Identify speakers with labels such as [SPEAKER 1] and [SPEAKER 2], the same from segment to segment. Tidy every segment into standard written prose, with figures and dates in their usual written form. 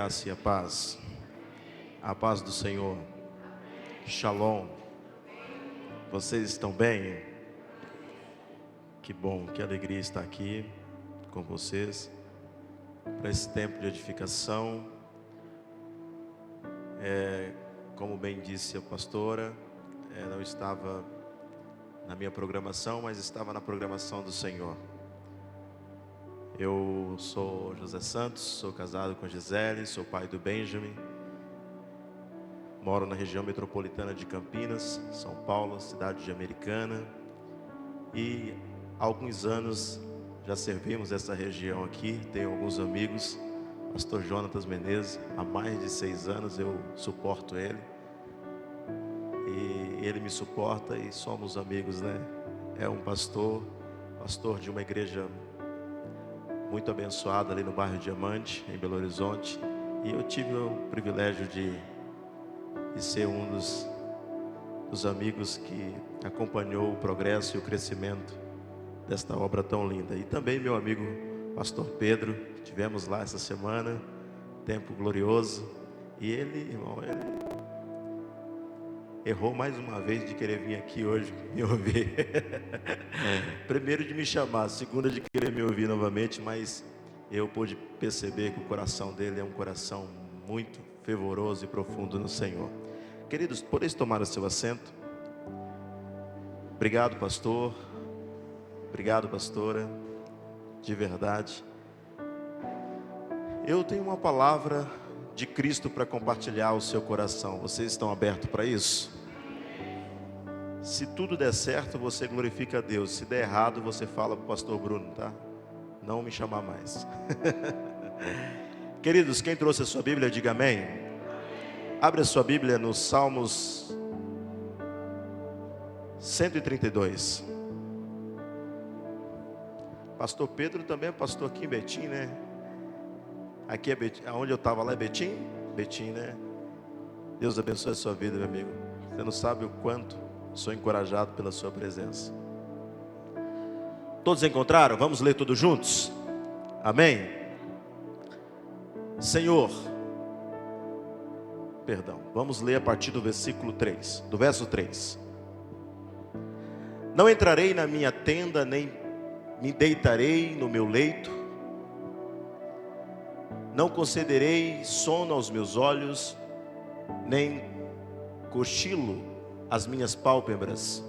[SPEAKER 1] graça e a paz do Senhor, Shalom. Vocês estão bem? Que bom, que alegria estar aqui com vocês para esse tempo de edificação. Como bem disse a pastora, não estava na minha programação, mas estava na programação do Senhor. Eu sou José Santos, sou casado com a Gisele, sou pai do Benjamin. Moro na região metropolitana de Campinas, São Paulo, cidade de Americana. E há alguns anos já servimos essa região aqui. Tenho alguns amigos, pastor Jonatas Menezes, há mais de 6 anos eu suporto ele. E ele me suporta e somos amigos, né? É um pastor de uma igreja muito abençoada ali no bairro Diamante, em Belo Horizonte. E eu tive o privilégio de ser um dos amigos que acompanhou o progresso e o crescimento desta obra tão linda. E também meu amigo pastor Pedro, tivemos lá essa semana, tempo glorioso. E ele, irmão, ele errou mais uma vez de querer vir aqui hoje me ouvir. Primeiro de me chamar, segundo de querer me ouvir novamente, mas eu pude perceber que o coração dele é um coração muito fervoroso e profundo no Senhor. Queridos, podeis tomar o seu assento? Obrigado, pastor. Obrigado, pastora. De verdade. Eu tenho uma palavra de Cristo para compartilhar o seu coração. Vocês estão abertos para isso? Se tudo der certo, você glorifica a Deus. Se der errado, você fala para o pastor Bruno, tá? Não me chamar mais. Queridos, quem trouxe a sua Bíblia, diga amém. Abre a sua Bíblia nos Salmos 132. Pastor Pedro também é pastor aqui em Betim, né? Aqui é Betim, onde eu estava lá é Betim? Betim, né? Deus abençoe a sua vida, meu amigo. Você não sabe o quanto sou encorajado pela sua presença. Todos encontraram? Vamos ler todos juntos? Amém? Senhor, vamos ler a partir do versículo 3, do verso 3. Não entrarei na minha tenda, nem me deitarei no meu leito. Não concederei sono aos meus olhos, nem cochilo às minhas pálpebras,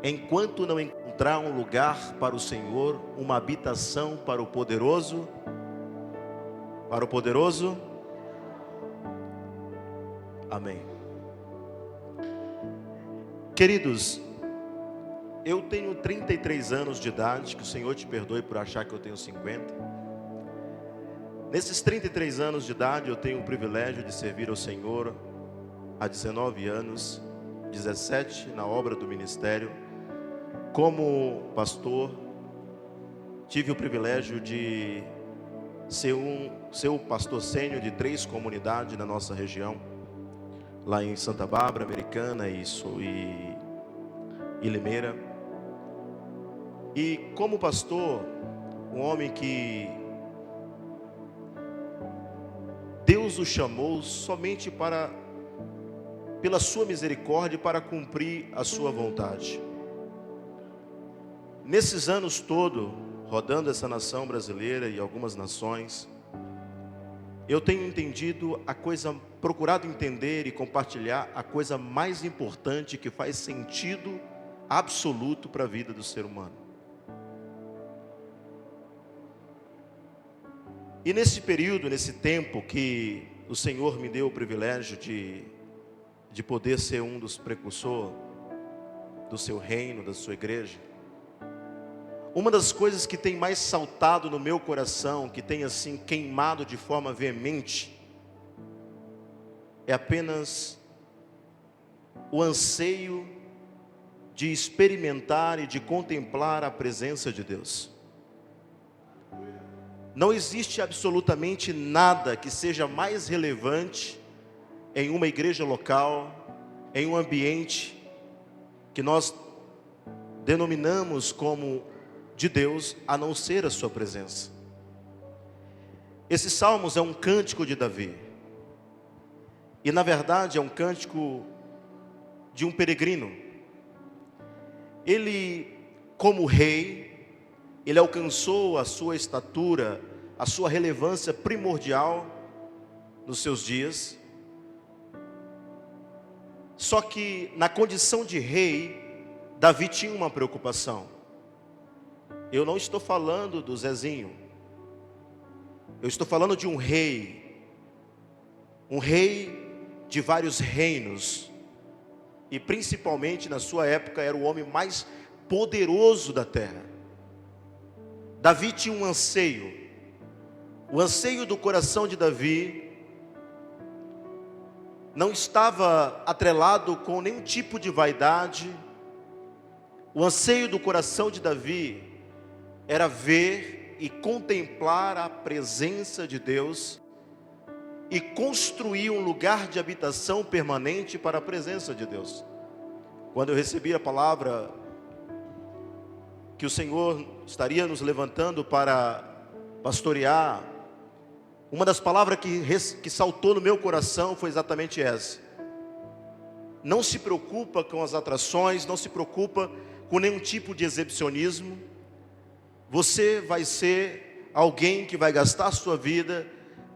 [SPEAKER 1] enquanto não encontrar um lugar para o Senhor, uma habitação para o poderoso. Para o poderoso. Amém. Queridos, eu tenho 33 anos de idade, que o Senhor te perdoe por achar que eu tenho 50. Nesses 33 anos de idade, eu tenho o privilégio de servir ao Senhor há 19 anos, 17 na obra do ministério. Como pastor, tive o privilégio de ser o pastor sênior de 3 comunidades na nossa região, lá em Santa Bárbara, Americana e Limeira. E como pastor, um homem que Deus o chamou somente pela sua misericórdia, para cumprir a sua vontade. Nesses anos todos, rodando essa nação brasileira e algumas nações, eu tenho entendido procurado entender e compartilhar a coisa mais importante que faz sentido absoluto para a vida do ser humano. E nesse período, nesse tempo que o Senhor me deu o privilégio de poder ser um dos precursores do seu reino, da sua igreja, uma das coisas que tem mais saltado no meu coração, que tem assim queimado de forma veemente, é apenas o anseio de experimentar e de contemplar a presença de Deus. Não existe absolutamente nada que seja mais relevante em uma igreja local, em um ambiente que nós denominamos como de Deus, a não ser a sua presença. Esse Salmos é um cântico de Davi. E na verdade é um cântico de um peregrino. Ele, como rei, ele alcançou a sua estatura, a sua relevância primordial nos seus dias. Só que na condição de rei, Davi tinha uma preocupação. Eu não estou falando do Zezinho. Eu estou falando de um rei de vários reinos, e principalmente na sua época era o homem mais poderoso da terra. Davi tinha um anseio. O anseio do coração de Davi não estava atrelado com nenhum tipo de vaidade. O anseio do coração de Davi era ver e contemplar a presença de Deus e construir um lugar de habitação permanente para a presença de Deus. Quando eu recebi a palavra que o Senhor estaria nos levantando para pastorear, uma das palavras que saltou no meu coração foi exatamente essa: não se preocupa com as atrações, não se preocupa com nenhum tipo de exibicionismo. Você vai ser alguém que vai gastar a sua vida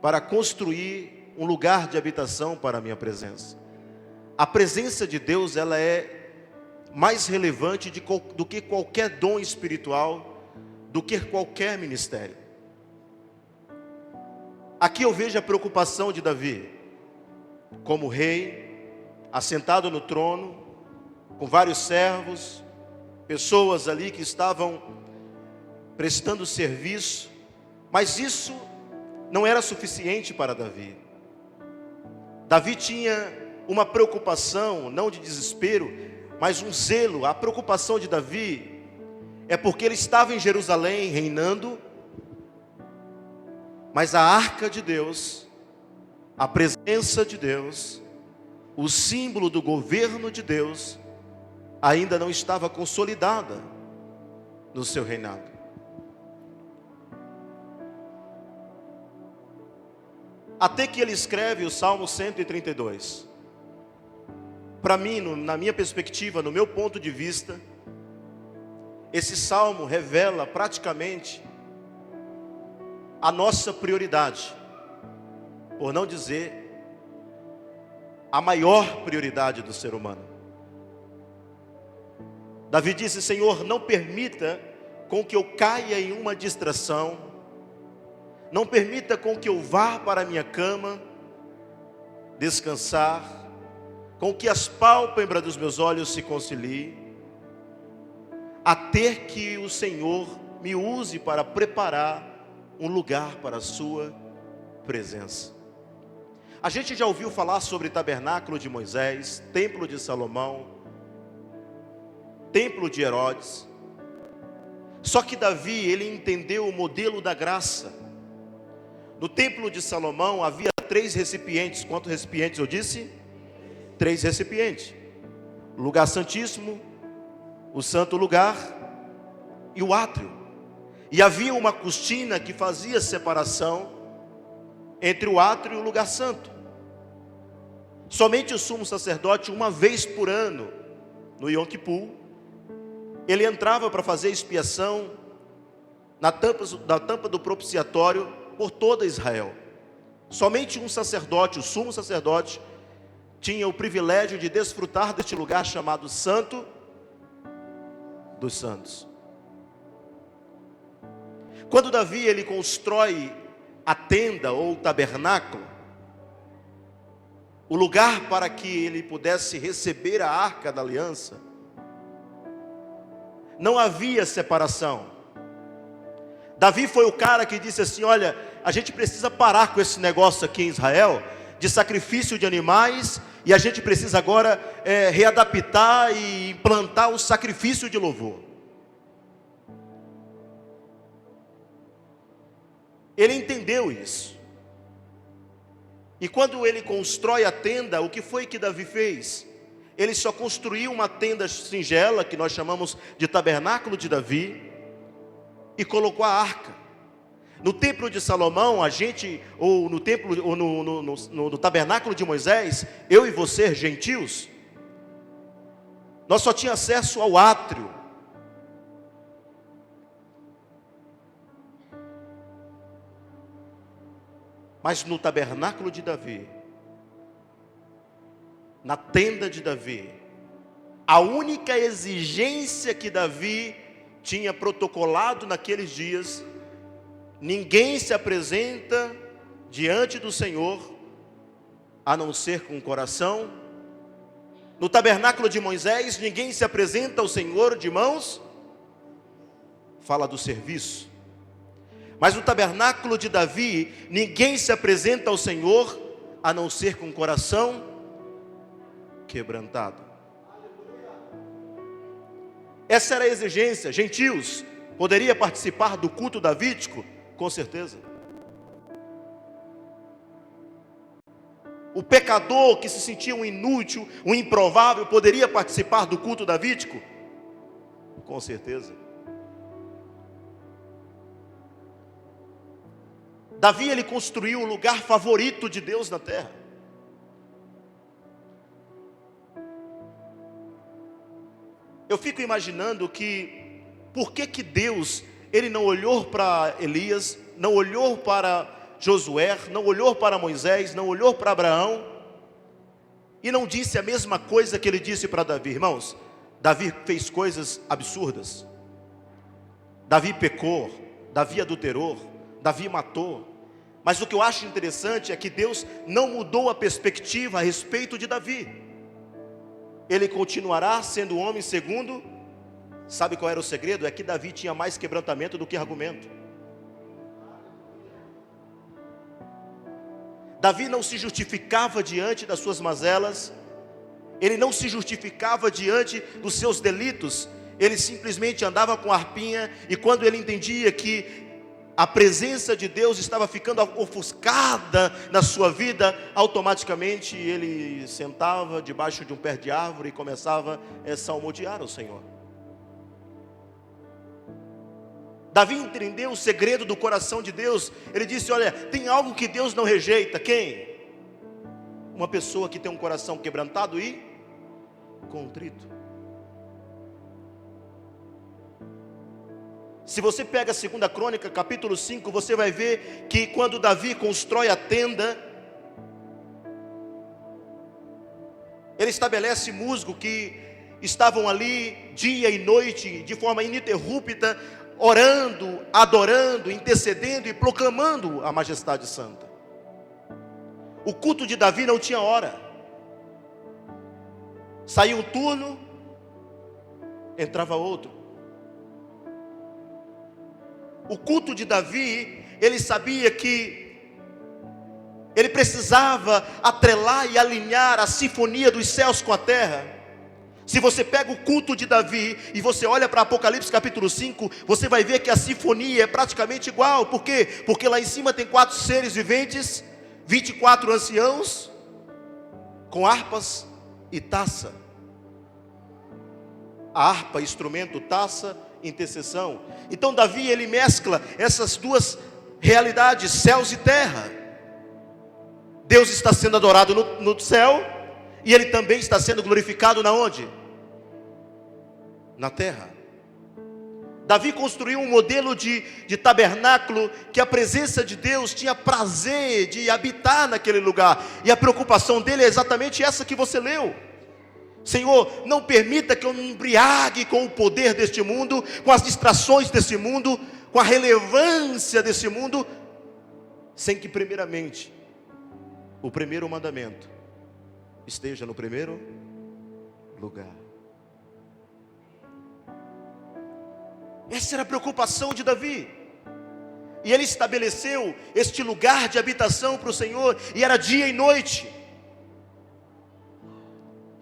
[SPEAKER 1] para construir um lugar de habitação para a minha presença. A presença de Deus, ela é mais relevante do que qualquer dom espiritual, do que qualquer ministério. Aqui eu vejo a preocupação de Davi, como rei, assentado no trono, com vários servos, pessoas ali que estavam prestando serviço, mas isso não era suficiente para Davi. Davi tinha uma preocupação, não de desespero, mas um zelo. A preocupação de Davi é porque ele estava em Jerusalém reinando, mas a arca de Deus, a presença de Deus, o símbolo do governo de Deus, ainda não estava consolidada no seu reinado. Até que ele escreve o Salmo 132. Para mim, na minha perspectiva, no meu ponto de vista, esse salmo revela praticamente a nossa prioridade, por não dizer a maior prioridade do ser humano. Davi disse: Senhor, não permita com que eu caia em uma distração, não permita com que eu vá para a minha cama descansar, com que as pálpebras dos meus olhos se conciliem, até que o Senhor me use para preparar um lugar para a sua presença. A gente já ouviu falar sobre tabernáculo de Moisés, templo de Salomão, templo de Herodes. Só que Davi, ele entendeu o modelo da graça. No templo de Salomão havia 3 recipientes. Quantos recipientes eu disse? 3 recipientes: o lugar santíssimo, o santo lugar e o átrio. E havia uma cortina que fazia separação entre o átrio e o lugar santo. Somente o sumo sacerdote, uma vez por ano, no Yom Kippur, ele entrava para fazer expiação na tampa do propiciatório por toda Israel. Somente um sacerdote, o sumo sacerdote, tinha o privilégio de desfrutar deste lugar chamado Santo dos Santos. Quando Davi ele constrói a tenda ou o tabernáculo, o lugar para que ele pudesse receber a arca da aliança, não havia separação. Davi foi o cara que disse assim: olha, a gente precisa parar com esse negócio aqui em Israel de sacrifício de animais, e a gente precisa agora readaptar e implantar o sacrifício de louvor. Ele entendeu isso. E quando ele constrói a tenda, o que foi que Davi fez? Ele só construiu uma tenda singela, que nós chamamos de tabernáculo de Davi, e colocou a arca. No templo de Salomão, a gente, ou no templo, ou no tabernáculo de Moisés, eu e você, gentios, nós só tínhamos acesso ao átrio. Mas no tabernáculo de Davi, na tenda de Davi, a única exigência que Davi tinha protocolado naqueles dias: ninguém se apresenta diante do Senhor a não ser com o coração. No tabernáculo de Moisés, ninguém se apresenta ao Senhor de mãos, fala do serviço. Mas no tabernáculo de Davi, ninguém se apresenta ao Senhor a não ser com o coração quebrantado. Essa era a exigência. Gentios, poderia participar do culto davídico? Com certeza. O pecador que se sentia um inútil, um improvável, poderia participar do culto davídico? Com certeza. Davi, ele construiu o lugar favorito de Deus na terra. Eu fico imaginando que, por que Deus, ele não olhou para Elias, não olhou para Josué, não olhou para Moisés, não olhou para Abraão, e não disse a mesma coisa que ele disse para Davi. Irmãos, Davi fez coisas absurdas. Davi pecou, Davi adulterou, Davi matou. Mas o que eu acho interessante é que Deus não mudou a perspectiva a respeito de Davi. Ele continuará sendo homem segundo. Sabe qual era o segredo? É que Davi tinha mais quebrantamento do que argumento. Davi não se justificava diante das suas mazelas, ele não se justificava diante dos seus delitos, ele simplesmente andava com a harpinha, e quando ele entendia que a presença de Deus estava ficando ofuscada na sua vida, automaticamente ele sentava debaixo de um pé de árvore e começava a salmodiar ao Senhor. Davi entendeu o segredo do coração de Deus. Ele disse: olha, tem algo que Deus não rejeita. Quem? Uma pessoa que tem um coração quebrantado e contrito. Se você pega a 2 Crônica, capítulo 5, você vai ver que quando Davi constrói a tenda, ele estabelece músicos que estavam ali dia e noite, de forma ininterrupta, orando, adorando, intercedendo e proclamando a majestade santa. O culto de Davi não tinha hora. Saía um turno, entrava outro. O culto de Davi, ele sabia que ele precisava atrelar e alinhar a sinfonia dos céus com a terra. Se você pega o culto de Davi e você olha para Apocalipse capítulo 5, você vai ver que a sinfonia é praticamente igual. Por quê? Porque lá em cima tem 4 seres viventes, 24 anciãos, com harpas e taça. A harpa, instrumento, taça, intercessão. Então Davi, ele mescla essas duas realidades, céus e terra. Deus está sendo adorado no céu, e ele também está sendo glorificado na onde? Na terra. Davi construiu um modelo de tabernáculo, que a presença de Deus tinha prazer de habitar naquele lugar, e a preocupação dele é exatamente essa que você leu. Senhor, não permita que eu me embriague com o poder deste mundo, com as distrações desse mundo, com a relevância desse mundo, sem que primeiramente o primeiro mandamento esteja no primeiro lugar. Essa era a preocupação de Davi, e ele estabeleceu este lugar de habitação para o Senhor, e era dia e noite.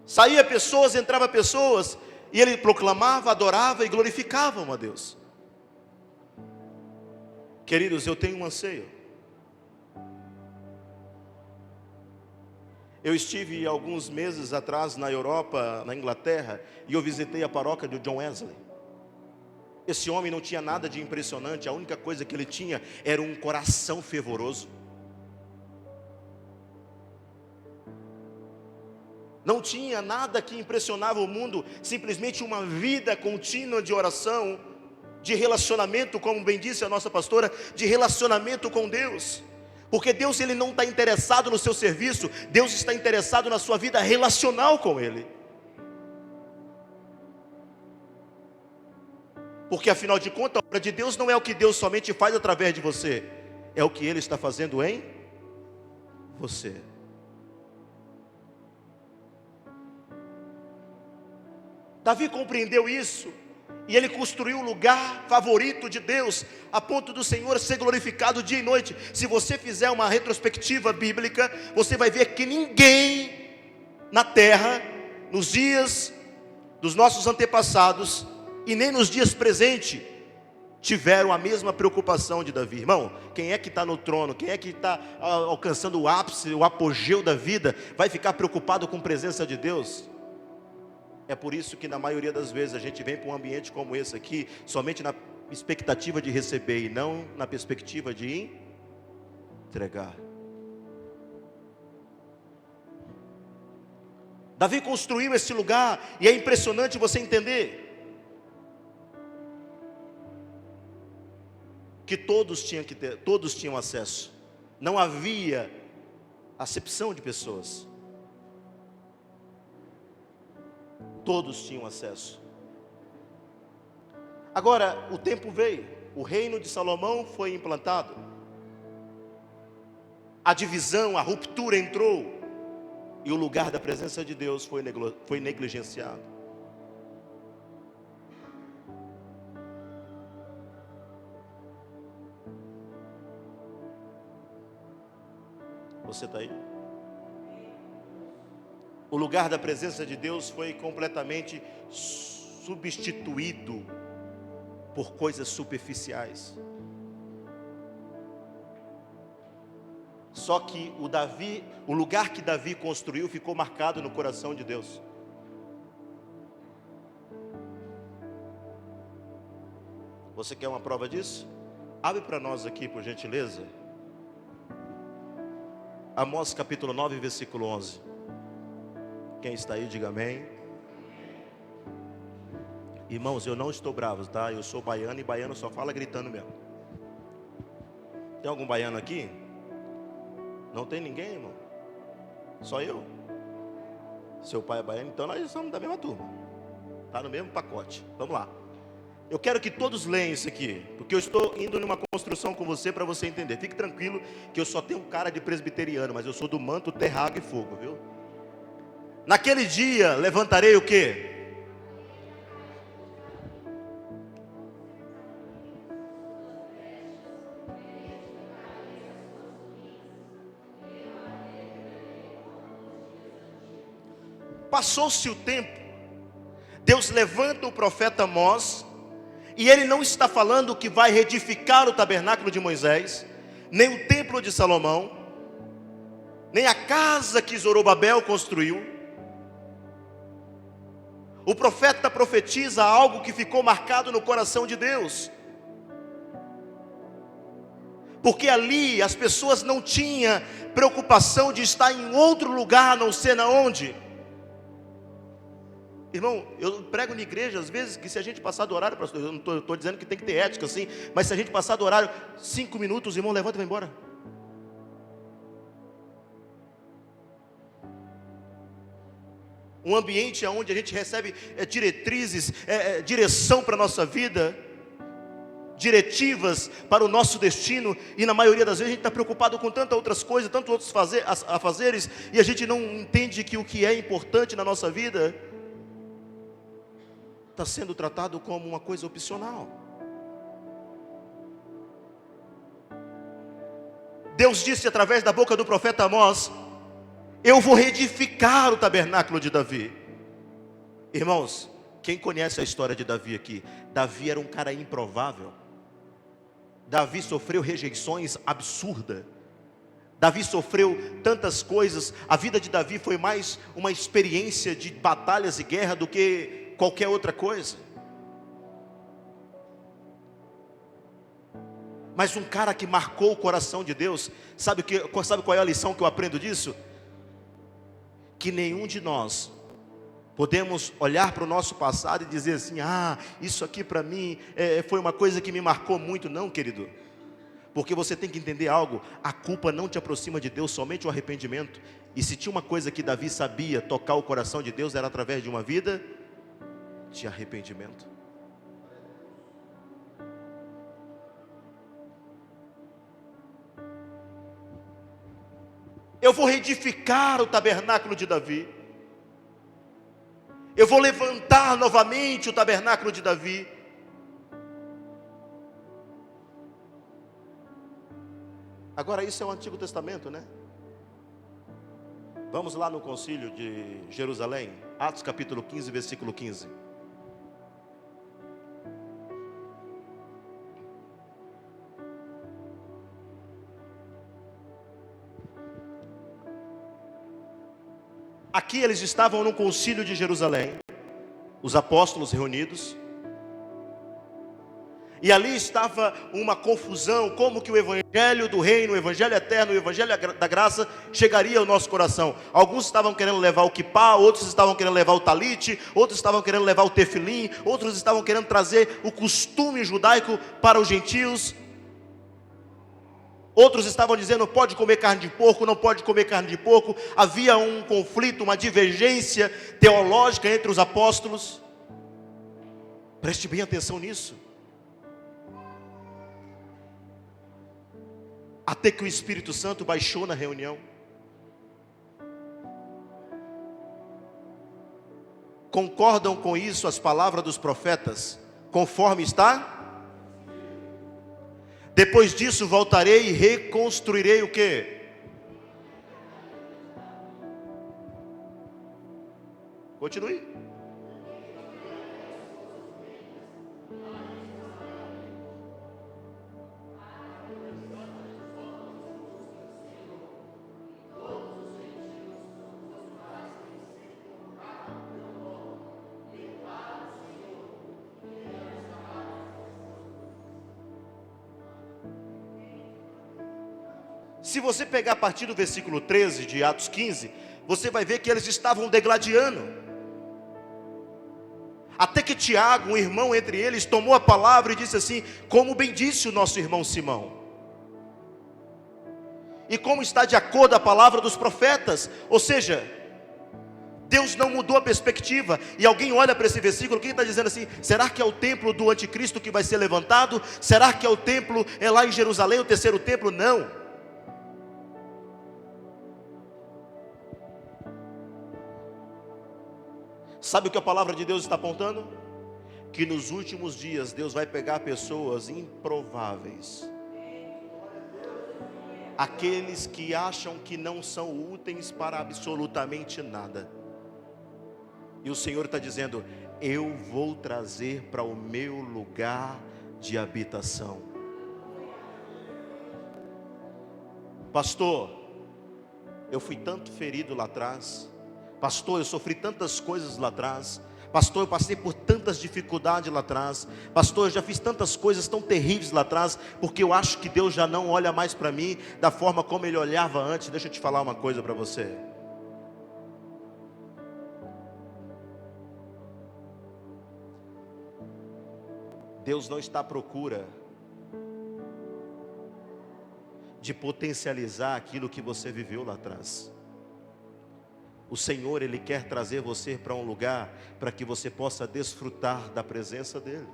[SPEAKER 1] Saía pessoas, entrava pessoas, e ele proclamava, adorava e glorificava a Deus. Queridos, eu tenho um anseio. Eu estive alguns meses atrás na Europa, na Inglaterra, e eu visitei a paróquia de John Wesley. Esse homem não tinha nada de impressionante, a única coisa que ele tinha era um coração fervoroso. Não tinha nada que impressionava o mundo, simplesmente uma vida contínua de oração, de relacionamento, como bem disse a nossa pastora, de relacionamento com Deus. Porque Deus, Ele não está interessado no seu serviço, Deus está interessado na sua vida relacional com Ele. Porque afinal de contas, a obra de Deus não é o que Deus somente faz através de você, é o que Ele está fazendo em você. Davi compreendeu isso, e ele construiu um lugar favorito de Deus, a ponto do Senhor ser glorificado dia e noite. Se você fizer uma retrospectiva bíblica, você vai ver que ninguém na terra, nos dias dos nossos antepassados, e nem nos dias presentes, tiveram a mesma preocupação de Davi. Irmão, quem é que está no trono, quem é que está alcançando o ápice, o apogeu da vida, vai ficar preocupado com a presença de Deus? É por isso que na maioria das vezes a gente vem para um ambiente como esse aqui, somente na expectativa de receber e não na perspectiva de entregar. Davi construiu esse lugar, e é impressionante você entender que todos tinham acesso. Não havia acepção de pessoas. Todos tinham acesso. Agora, o tempo veio, o reino de Salomão foi implantado, a divisão, a ruptura entrou, e o lugar da presença de Deus foi negligenciado. Você está aí? O lugar da presença de Deus foi completamente substituído por coisas superficiais. Só que o lugar que Davi construiu ficou marcado no coração de Deus. Você quer uma prova disso? Abre para nós aqui, por gentileza. Amós capítulo 9, versículo 11. Quem está aí, diga amém. Irmãos, eu não estou bravo, tá? Eu sou baiano, e baiano só fala gritando mesmo. Tem algum baiano aqui? Não tem ninguém, irmão? Só eu? Seu pai é baiano, então nós somos da mesma turma. Está no mesmo pacote. Vamos lá. Eu quero que todos leiam isso aqui, porque eu estou indo numa construção com você para você entender. Fique tranquilo que eu só tenho um cara de presbiteriano, mas eu sou do manto, terra, água e fogo, viu? Naquele dia levantarei o quê? Passou-se o tempo, Deus levanta o profeta Amós, e ele não está falando que vai reedificar o tabernáculo de Moisés, nem o templo de Salomão, nem a casa que Zorobabel construiu. O profeta profetiza algo que ficou marcado no coração de Deus, porque ali as pessoas não tinham preocupação de estar em outro lugar a não ser na onde? Irmão, eu prego na igreja às vezes que se a gente passar do horário, eu não estou dizendo que tem que ter ética assim, mas se a gente passar do horário 5 minutos, irmão, levanta e vai embora. Um ambiente onde a gente recebe diretrizes, direção para a nossa vida, diretivas para o nosso destino, e na maioria das vezes a gente está preocupado com tantas outras coisas, tantos outros afazeres, e a gente não entende que o que é importante na nossa vida está sendo tratado como uma coisa opcional. Deus disse através da boca do profeta Amós: eu vou reedificar o tabernáculo de Davi. Irmãos, quem conhece a história de Davi aqui? Davi era um cara improvável. Davi sofreu rejeições absurdas. Davi sofreu tantas coisas. A vida de Davi foi mais uma experiência de batalhas e guerra do que qualquer outra coisa. Mas um cara que marcou o coração de Deus, sabe qual é a lição que eu aprendo disso? Que nenhum de nós podemos olhar para o nosso passado e dizer assim: ah, isso aqui para mim foi uma coisa que me marcou muito. Não, querido. Porque você tem que entender algo: a culpa não te aproxima de Deus, somente o arrependimento. E se tinha uma coisa que Davi sabia tocar o coração de Deus, era através de uma vida de arrependimento. Eu vou reedificar o tabernáculo de Davi. Eu vou levantar novamente o tabernáculo de Davi. Agora isso é o Antigo Testamento, né? Vamos lá no concílio de Jerusalém, Atos capítulo 15, versículo 15. Aqui eles estavam no concílio de Jerusalém, os apóstolos reunidos, e ali estava uma confusão, como que o evangelho do reino, o evangelho eterno, o evangelho da graça chegaria ao nosso coração. Alguns estavam querendo levar o quipá, outros estavam querendo levar o talite, outros estavam querendo levar o tefilim, outros estavam querendo trazer o costume judaico para os gentios. Outros estavam dizendo: pode comer carne de porco, não pode comer carne de porco. Havia um conflito, uma divergência teológica entre os apóstolos. Preste bem atenção nisso. Até que o Espírito Santo baixou na reunião. Concordam com isso as palavras dos profetas, conforme está? Depois disso voltarei e reconstruirei o quê? Continue. Se você pegar a partir do versículo 13 de Atos 15, você vai ver que eles estavam degladiando. Até que Tiago, um irmão entre eles, tomou a palavra e disse assim: como bem disse o nosso irmão Simão, e como está de acordo a palavra dos profetas. Ou seja, Deus não mudou a perspectiva. E alguém olha para esse versículo, quem está dizendo assim: será que é o templo do anticristo que vai ser levantado? Será que é o templo, é lá em Jerusalém, o terceiro templo? Não. Sabe o que a palavra de Deus está apontando? Que nos últimos dias Deus vai pegar pessoas improváveis, aqueles que acham que não são úteis para absolutamente nada, e o Senhor está dizendo: eu vou trazer para o meu lugar de habitação. Pastor, eu fui tanto ferido lá atrás. Pastor, eu sofri tantas coisas lá atrás. Pastor, eu passei por tantas dificuldades lá atrás. Pastor, eu já fiz tantas coisas tão terríveis lá atrás, porque eu acho que Deus já não olha mais para mim da forma como Ele olhava antes. Deixa eu te falar uma coisa para você. Deus não está à procura de potencializar aquilo que você viveu lá atrás. O Senhor, Ele quer trazer você para um lugar para que você possa desfrutar da presença dEle.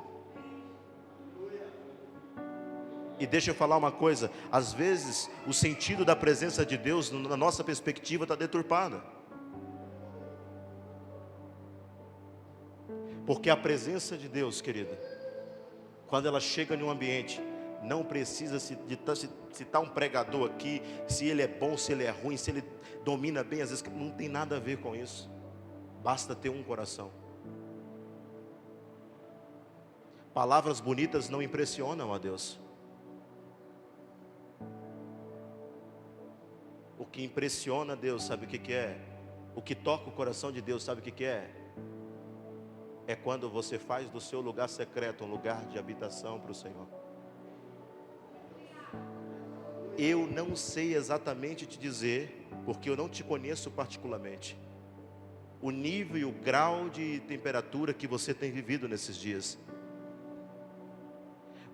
[SPEAKER 1] E deixa eu falar uma coisa: às vezes o sentido da presença de Deus, na nossa perspectiva, está deturpada. Porque a presença de Deus, querida, quando ela chega em um ambiente, não precisa se está um pregador aqui, se ele é bom, se ele é ruim, se ele domina bem, às vezes não tem nada a ver com isso. Basta ter um coração. Palavras bonitas não impressionam a Deus. O que impressiona a Deus, sabe o que é? O que toca o coração de Deus, sabe o que é? É quando você faz do seu lugar secreto um lugar de habitação para o Senhor. Eu não sei exatamente te dizer, porque eu não te conheço particularmente, o nível e o grau de temperatura que você tem vivido nesses dias.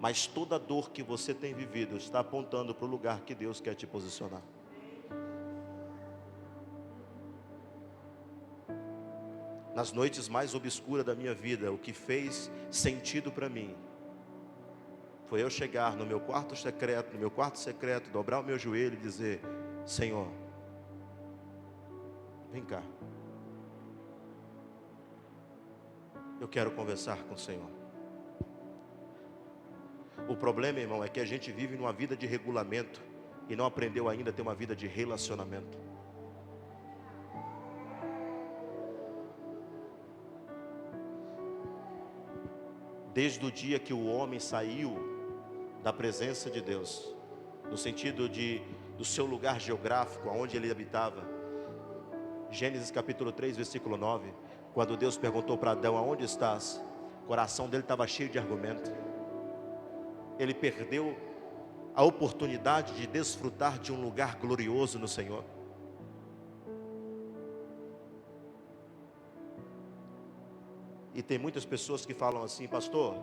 [SPEAKER 1] Mas toda dor que você tem vivido está apontando para o lugar que Deus quer te posicionar. Nas noites mais obscuras da minha vida, o que fez sentido para mim foi eu chegar no meu quarto secreto, dobrar o meu joelho e dizer: Senhor, vem cá, eu quero conversar com o Senhor. O problema, irmão, é que a gente vive numa vida de regulamento e não aprendeu ainda a ter uma vida de relacionamento. Desde o dia que o homem saiu da presença de Deus, no sentido do seu lugar geográfico, aonde ele habitava, Gênesis capítulo 3, versículo 9, quando Deus perguntou para Adão: aonde estás? O coração dele estava cheio de argumento. Ele perdeu a oportunidade de desfrutar de um lugar glorioso no Senhor. E tem muitas pessoas que falam assim: pastor,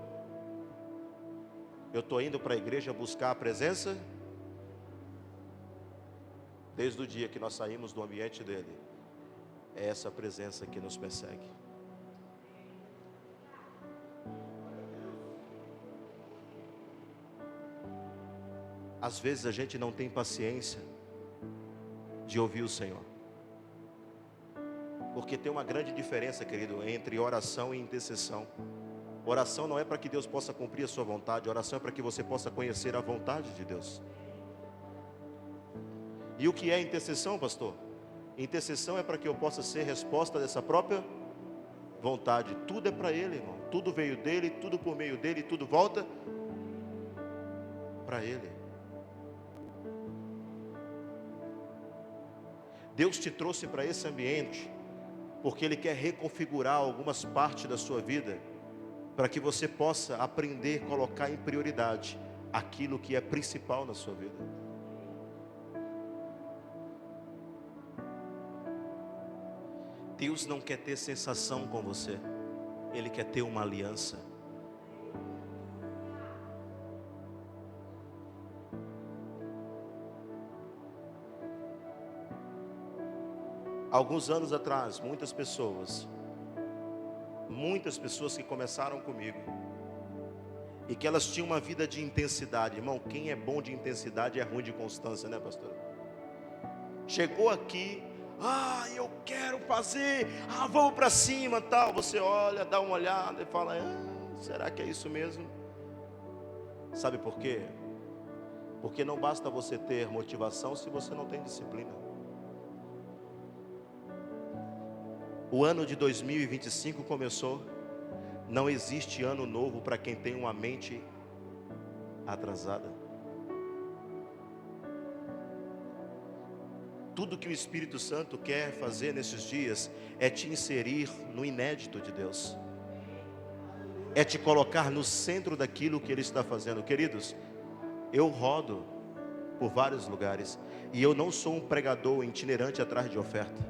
[SPEAKER 1] eu estou indo para a igreja buscar a presença. Desde o dia que nós saímos do ambiente dele, é essa presença que nos persegue. Às vezes a gente não tem paciência de ouvir o Senhor, porque tem uma grande diferença, querido, entre oração e intercessão. Oração não é para que Deus possa cumprir a sua vontade, oração é para que você possa conhecer a vontade de Deus. E o que é intercessão, pastor? Intercessão é para que eu possa ser resposta dessa própria vontade. Tudo é para Ele, irmão. Tudo veio dEle, tudo por meio dEle, tudo volta para Ele. Deus te trouxe para esse ambiente porque Ele quer reconfigurar algumas partes da sua vida, para que você possa aprender a colocar em prioridade aquilo que é principal na sua vida. Deus não quer ter sensação com você, Ele quer ter uma aliança. Alguns anos atrás, muitas pessoas que começaram comigo e que elas tinham uma vida de intensidade. Irmão, quem é bom de intensidade é ruim de constância, né, pastor? Chegou aqui, eu quero fazer, vamos para cima, tal. Você olha, dá uma olhada e fala: será que é isso mesmo? Sabe por quê? Porque não basta você ter motivação se você não tem disciplina. O ano de 2025 começou. Não existe ano novo para quem tem uma mente atrasada. Tudo que o Espírito Santo quer fazer nesses dias é te inserir no inédito de Deus, é te colocar no centro daquilo que Ele está fazendo. Queridos, eu rodo por vários lugares e eu não sou um pregador itinerante atrás de oferta.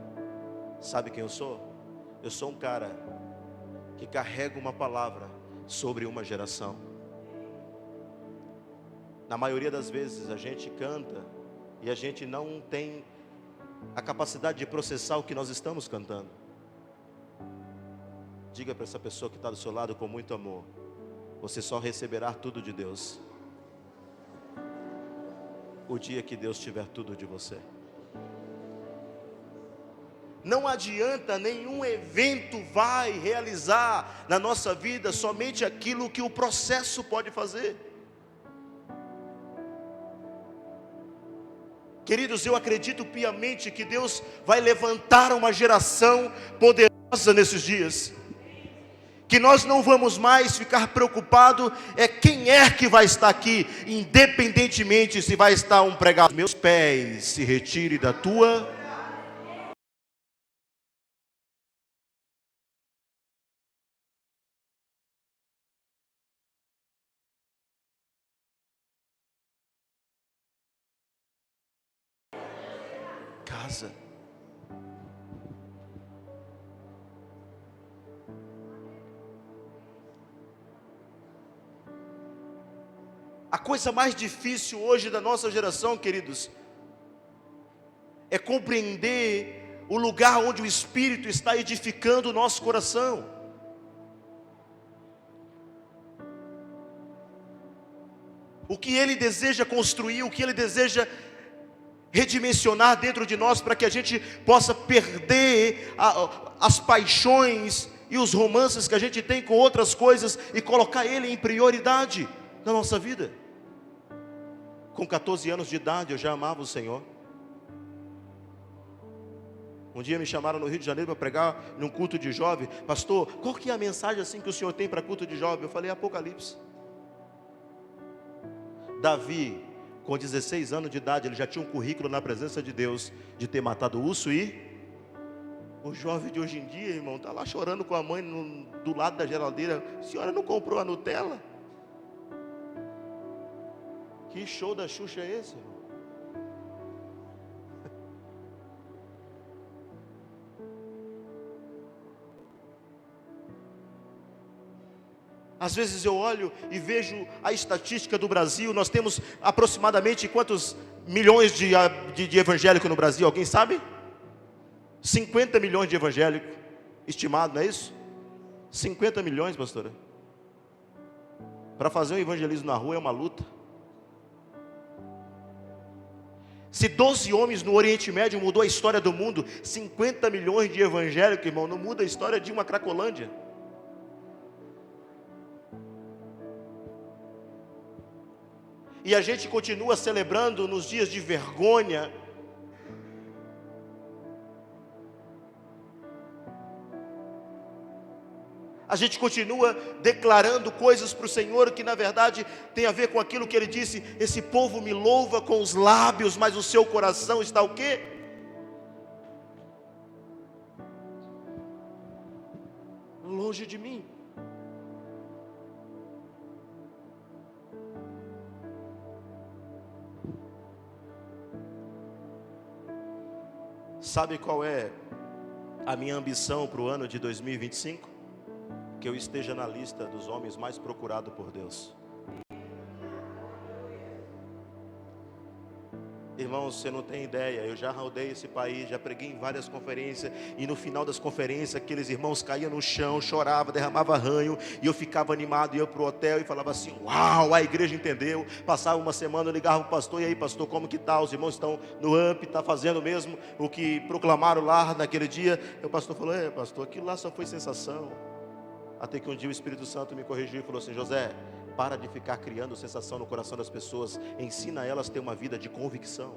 [SPEAKER 1] Sabe quem eu sou? Eu sou um cara que carrega uma palavra sobre uma geração. Na maioria das vezes a gente canta e a gente não tem a capacidade de processar o que nós estamos cantando. Diga para essa pessoa que está do seu lado com muito amor: você só receberá tudo de Deus o dia que Deus tiver tudo de você. Não adianta, nenhum evento vai realizar na nossa vida somente aquilo que o processo pode fazer. Queridos, eu acredito piamente que Deus vai levantar uma geração poderosa nesses dias, que nós não vamos mais ficar preocupados quem é que vai estar aqui, independentemente se vai estar um pregador. Meus pés se retire da tua A coisa mais difícil hoje da nossa geração, queridos, é compreender o lugar onde o Espírito está edificando o nosso coração. O que Ele deseja construir, o que Ele deseja redimensionar dentro de nós, para que a gente possa perder as paixões e os romances que a gente tem com outras coisas e colocar Ele em prioridade na nossa vida. Com 14 anos de idade eu já amava o Senhor. Um dia me chamaram no Rio de Janeiro para pregar num culto de jovem. Pastor, qual que é a mensagem assim que o senhor tem para culto de jovem? Eu falei, Apocalipse. Davi, com 16 anos de idade, ele já tinha um currículo na presença de Deus, de ter matado o urso e... O jovem de hoje em dia, irmão, está lá chorando com a mãe do lado da geladeira. A senhora não comprou a Nutella? Que show da Xuxa é esse, irmão? Às vezes eu olho e vejo a estatística do Brasil. Nós temos aproximadamente quantos milhões de evangélicos no Brasil? Alguém sabe? 50 milhões de evangélicos estimado, não é isso? 50 milhões, pastora. Para fazer um evangelismo na rua é uma luta. Se 12 homens no Oriente Médio mudou a história do mundo, 50 milhões de evangélicos, irmão, não muda a história de uma Cracolândia. E a gente continua celebrando nos dias de vergonha. A gente continua declarando coisas para o Senhor que na verdade tem a ver com aquilo que Ele disse: esse povo me louva com os lábios, mas o seu coração está o quê? Longe de mim. Sabe qual é a minha ambição para o ano de 2025? Que eu esteja na lista dos homens mais procurados por Deus. Irmãos, você não tem ideia, eu já rodei esse país, já preguei em várias conferências, e no final das conferências, aqueles irmãos caíam no chão, choravam, derramavam ranho, e eu ficava animado, ia para o hotel e falava assim: uau, a igreja entendeu. Passava uma semana, eu ligava para o pastor: e aí pastor, como que está? Os irmãos estão no AMP, está fazendo mesmo o que proclamaram lá naquele dia? E o pastor falou: pastor, aquilo lá só foi sensação. Até que um dia o Espírito Santo me corrigiu e falou assim: José, para de ficar criando sensação no coração das pessoas, ensina elas a ter uma vida de convicção.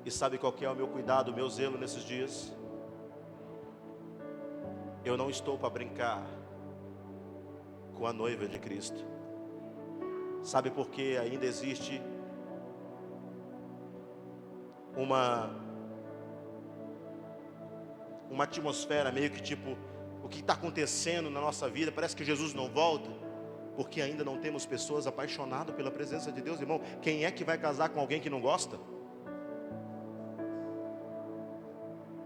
[SPEAKER 1] E sabe qual que é o meu cuidado, o meu zelo nesses dias? Eu não estou para brincar com a noiva de Cristo. Sabe por que ainda existe uma atmosfera meio que tipo, o que está acontecendo na nossa vida? Parece que Jesus não volta, porque ainda não temos pessoas apaixonadas pela presença de Deus. Irmão, quem é que vai casar com alguém que não gosta?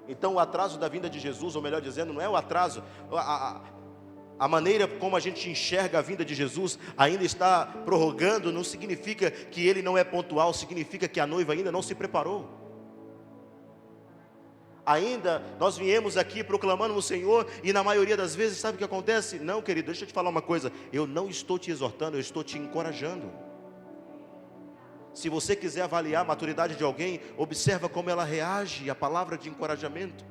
[SPEAKER 1] Então o atraso da vinda de Jesus, ou melhor dizendo, não é o atraso, a maneira como a gente enxerga a vinda de Jesus ainda está prorrogando. Não significa que Ele não é pontual, significa que a noiva ainda não se preparou. Ainda nós viemos aqui proclamando o Senhor, e na maioria das vezes, sabe o que acontece? Não, querido, deixa eu te falar uma coisa. Eu não estou te exortando, eu estou te encorajando. Se você quiser avaliar a maturidade de alguém, observa como ela reage à palavra de encorajamento.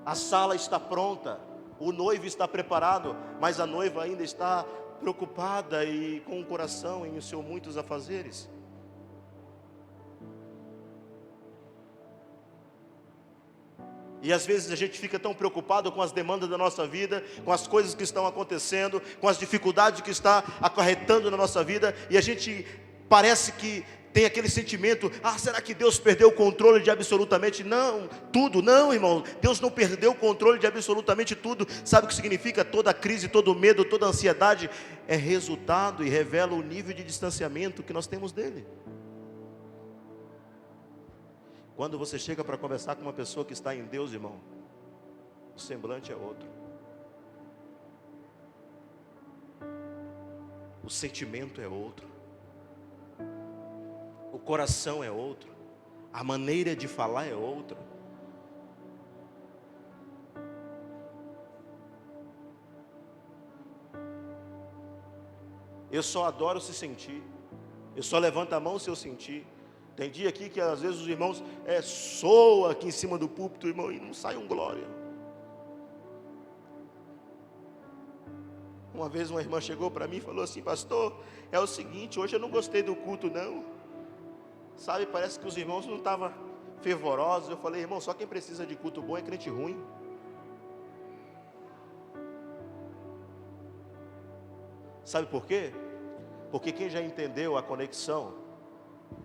[SPEAKER 1] A sala está pronta, o noivo está preparado, mas a noiva ainda está preocupada e com o coração em seus muitos afazeres. E às vezes a gente fica tão preocupado com as demandas da nossa vida, com as coisas que estão acontecendo, com as dificuldades que está acarretando na nossa vida, e a gente parece que Tem aquele sentimento, será que Deus perdeu o controle de absolutamente não, tudo? Não, irmão, Deus não perdeu o controle de absolutamente tudo. Sabe o que significa? Toda crise, todo medo, toda ansiedade é resultado e revela o nível de distanciamento que nós temos dele. Quando você chega para conversar com uma pessoa que está em Deus, irmão, o semblante é outro, o sentimento é outro, o coração é outro, a maneira de falar é outra. Eu só adoro se sentir, eu só levanto a mão se eu sentir. Tem dia aqui que às vezes os irmãos soam aqui em cima do púlpito, irmão, e não sai um glória. Uma vez uma irmã chegou para mim e falou assim: pastor, é o seguinte, hoje eu não gostei do culto não. Sabe, parece que os irmãos não estavam fervorosos. Eu falei: irmão, só quem precisa de culto bom é crente ruim. Sabe por quê? Porque quem já entendeu a conexão,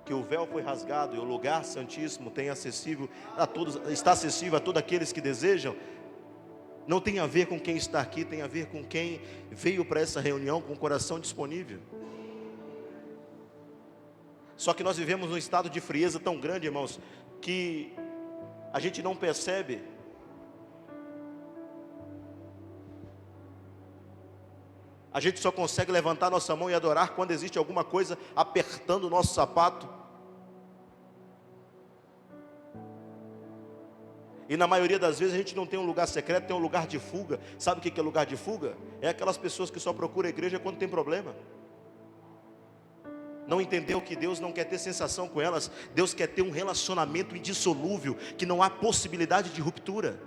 [SPEAKER 1] que o véu foi rasgado e o lugar santíssimo está acessível a todos aqueles que desejam, não tem a ver com quem está aqui, tem a ver com quem veio para essa reunião com o coração disponível. Só que nós vivemos num estado de frieza tão grande, irmãos, que a gente não percebe. A gente só consegue levantar nossa mão e adorar quando existe alguma coisa apertando o nosso sapato. E na maioria das vezes a gente não tem um lugar secreto, tem um lugar de fuga. Sabe o que é lugar de fuga? É aquelas pessoas que só procuram a igreja quando tem problema. Não entendeu que Deus não quer ter sensação com elas. Deus quer ter um relacionamento indissolúvel, que não há possibilidade de ruptura.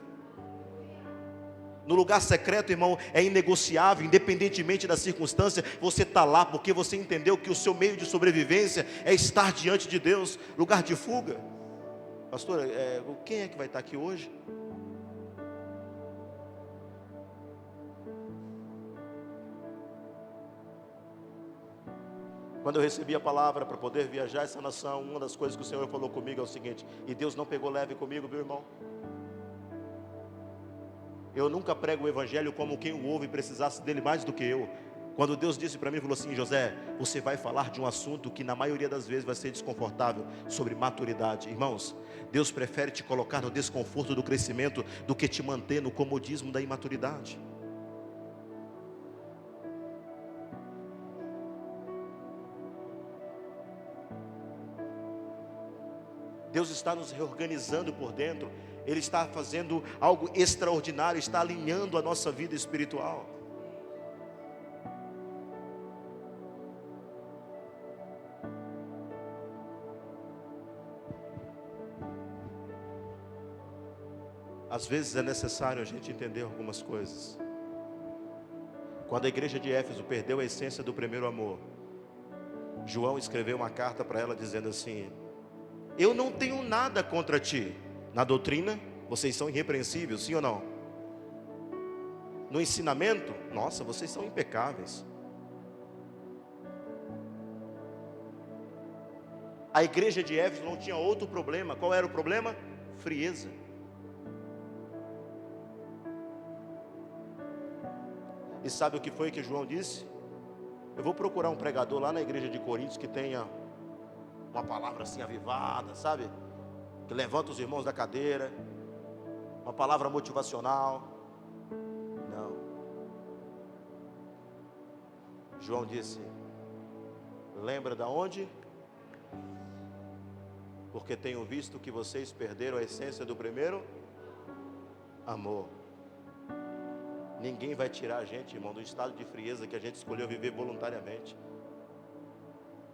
[SPEAKER 1] No lugar secreto, irmão, é inegociável, independentemente da circunstância. Você está lá porque você entendeu que o seu meio de sobrevivência é estar diante de Deus. Lugar de fuga. Pastor, quem é que vai estar aqui hoje? Quando eu recebi a palavra para poder viajar essa nação, uma das coisas que o Senhor falou comigo é o seguinte: e Deus não pegou leve comigo, meu irmão. Eu nunca prego o evangelho como quem o ouve precisasse dele mais do que eu. Quando Deus disse para mim, falou assim: José, você vai falar de um assunto que na maioria das vezes vai ser desconfortável, sobre maturidade. Irmãos, Deus prefere te colocar no desconforto do crescimento do que te manter no comodismo da imaturidade. Deus está nos reorganizando por dentro. Ele está fazendo algo extraordinário, está alinhando a nossa vida espiritual. Às vezes é necessário a gente entender algumas coisas. Quando a igreja de Éfeso perdeu a essência do primeiro amor, João escreveu uma carta para ela dizendo assim: eu não tenho nada contra ti. Na doutrina, vocês são irrepreensíveis, sim ou não? No ensinamento, nossa, vocês são impecáveis. A igreja de Éfeso não tinha outro problema. Qual era o problema? Frieza. E sabe o que foi que João disse? Eu vou procurar um pregador lá na igreja de Coríntios que tenha uma palavra assim avivada, sabe? Que levanta os irmãos da cadeira, uma palavra motivacional. Não. João disse: lembra da onde? Porque tenho visto que vocês perderam a essência do primeiro amor. Ninguém vai tirar a gente, irmão, do estado de frieza que a gente escolheu viver voluntariamente.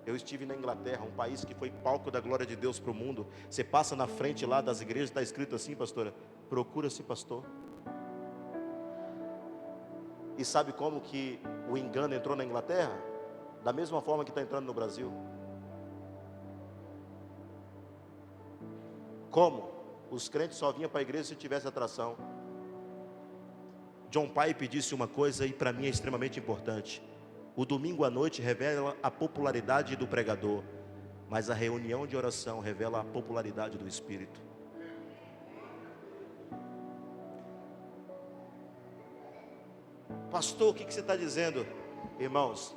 [SPEAKER 1] Eu estive na Inglaterra, um país que foi palco da glória de Deus para o mundo. Você passa na frente lá das igrejas, está escrito assim, pastora: procura-se pastor. E sabe como que o engano entrou na Inglaterra? Da mesma forma que está entrando no Brasil. Como? Os crentes só vinham para a igreja se tivesse atração. John Piper disse uma coisa e para mim é extremamente importante: o domingo à noite revela a popularidade do pregador, mas a reunião de oração revela a popularidade do Espírito. Pastor, o que você está dizendo? Irmãos,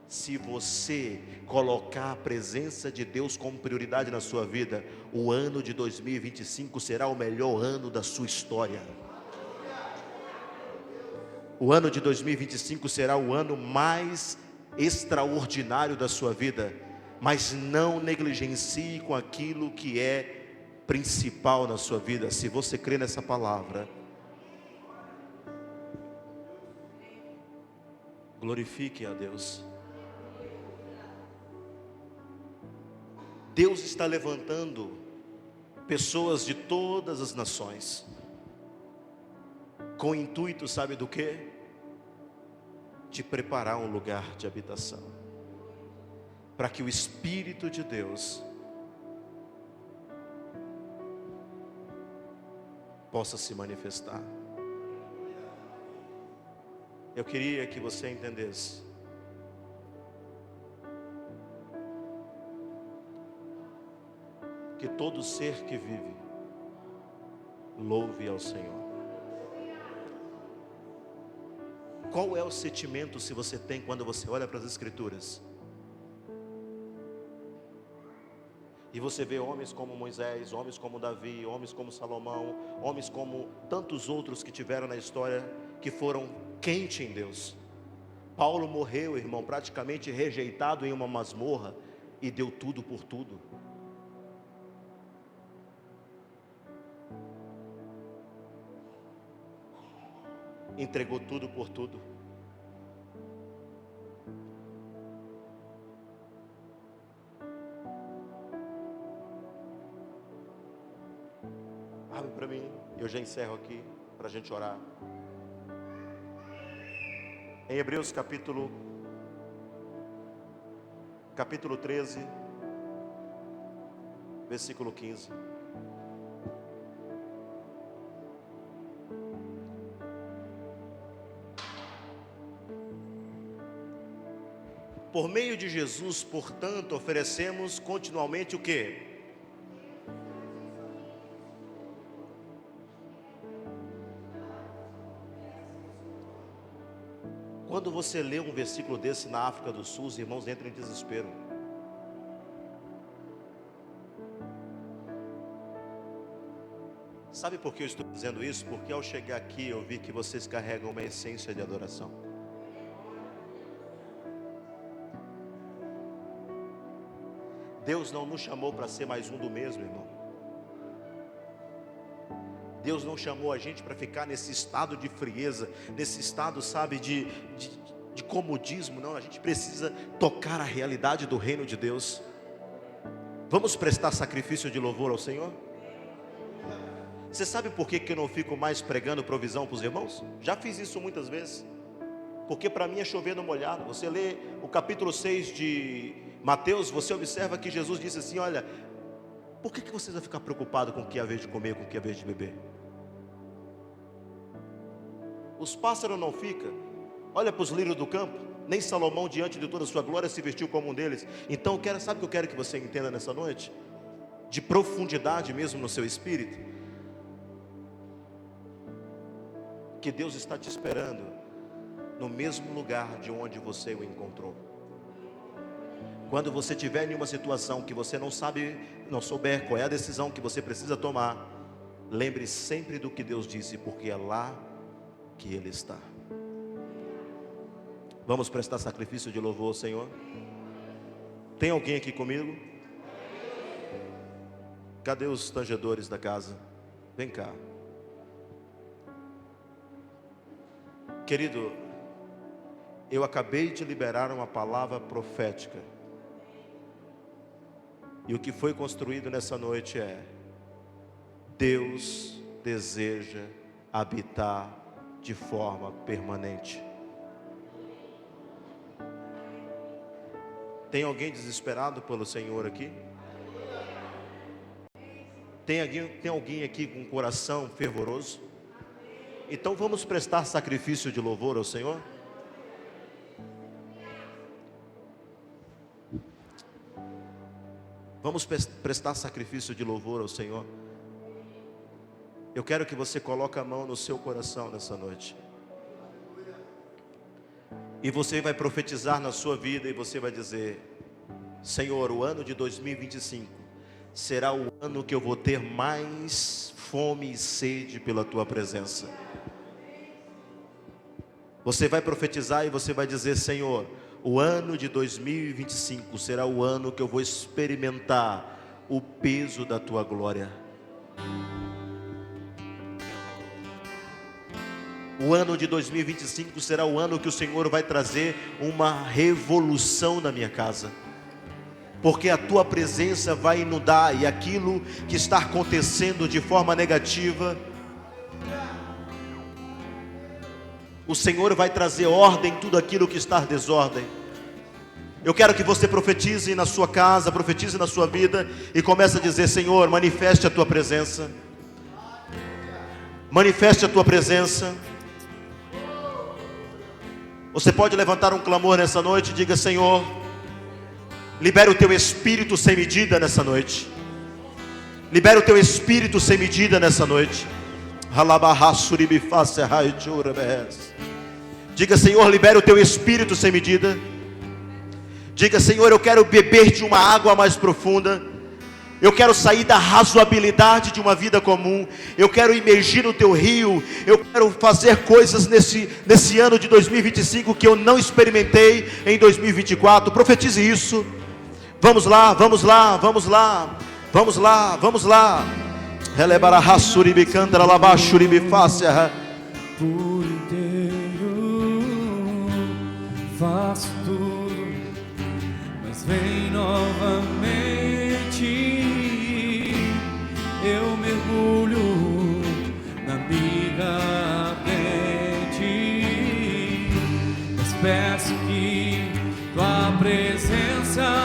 [SPEAKER 1] se você colocar a presença de Deus como prioridade na sua vida, o ano de 2025 será o melhor ano da sua história. O ano de 2025 será o ano mais extraordinário da sua vida. Mas não negligencie com aquilo que é principal na sua vida. Se você crê nessa palavra, glorifique a Deus. Deus está levantando pessoas de todas as nações, com o intuito, sabe do quê? De preparar um lugar de habitação, para que o Espírito de Deus possa se manifestar. Eu queria que você entendesse que todo ser que vive, louve ao Senhor. Qual é o sentimento se você tem quando você olha para as Escrituras e você vê homens como Moisés, homens como Davi, homens como Salomão, homens como tantos outros que tiveram na história, que foram quentes em Deus? Paulo morreu, irmão, praticamente rejeitado em uma masmorra, e deu tudo por tudo. Entregou tudo por tudo. Abre para mim, eu já encerro aqui para a gente orar. Em Hebreus capítulo 13, versículo 15. Por meio de Jesus, portanto, oferecemos continuamente o quê? Quando você lê um versículo desse na África do Sul, os irmãos entram em desespero. Sabe por que eu estou dizendo isso? Porque ao chegar aqui eu vi que vocês carregam uma essência de adoração. Deus não nos chamou para ser mais um do mesmo, irmão. Deus não chamou a gente para ficar nesse estado de frieza, nesse estado, sabe, de comodismo. Não, a gente precisa tocar a realidade do reino de Deus. Vamos prestar sacrifício de louvor ao Senhor? Você sabe por que eu não fico mais pregando provisão para os irmãos? Já fiz isso muitas vezes. Porque para mim é chover no molhado. Você lê o capítulo 6 de Mateus, você observa que Jesus disse assim: olha, por que vocês vão ficar preocupados com o que é a vez de comer, com o que é a vez de beber? Os pássaros não ficam. Olha para os lírios do campo. Nem Salomão, diante de toda a sua glória, se vestiu como um deles. Então, sabe o que eu quero que você entenda nessa noite? De profundidade mesmo no seu espírito. Que Deus está te esperando no mesmo lugar de onde você o encontrou. Quando você estiver em uma situação que você não souber qual é a decisão que você precisa tomar, lembre sempre do que Deus disse, porque é lá que Ele está. Vamos prestar sacrifício de louvor ao Senhor? Tem alguém aqui comigo? Cadê os tangedores da casa? Vem cá. Querido, eu acabei de liberar uma palavra profética. E o que foi construído nessa noite é: Deus deseja habitar de forma permanente. Tem alguém desesperado pelo Senhor aqui? Tem alguém aqui com um coração fervoroso? Então vamos prestar sacrifício de louvor ao Senhor? Vamos prestar sacrifício de louvor ao Senhor. Eu quero que você coloque a mão no seu coração nessa noite. E você vai profetizar na sua vida e você vai dizer: Senhor, o ano de 2025 será o ano que eu vou ter mais fome e sede pela tua presença. Você vai profetizar e você vai dizer: Senhor, o ano de 2025 será o ano que eu vou experimentar o peso da tua glória. O ano de 2025 será o ano que o Senhor vai trazer uma revolução na minha casa, porque a tua presença vai inundar, e aquilo que está acontecendo de forma negativa, o Senhor vai trazer ordem em tudo aquilo que está desordem. Eu quero que você profetize na sua casa, profetize na sua vida, e comece a dizer: Senhor, manifeste a tua presença, manifeste a tua presença. Você pode levantar um clamor nessa noite e diga: Senhor, libera o teu espírito sem medida nessa noite. Libera o teu espírito sem medida nessa noite. Diga: Senhor, libera o teu espírito sem medida. Diga: Senhor, eu quero beber de uma água mais profunda. Eu quero sair da razoabilidade de uma vida comum. Eu quero imergir no teu rio. Eu quero fazer coisas nesse ano de 2025 que eu não experimentei em 2024. Profetize isso. Vamos lá, vamos lá, vamos lá. Vamos lá, vamos lá.
[SPEAKER 2] Por inteiro faço tudo, mas vem novamente. Eu mergulho na miga ardente, mas peço que tua presença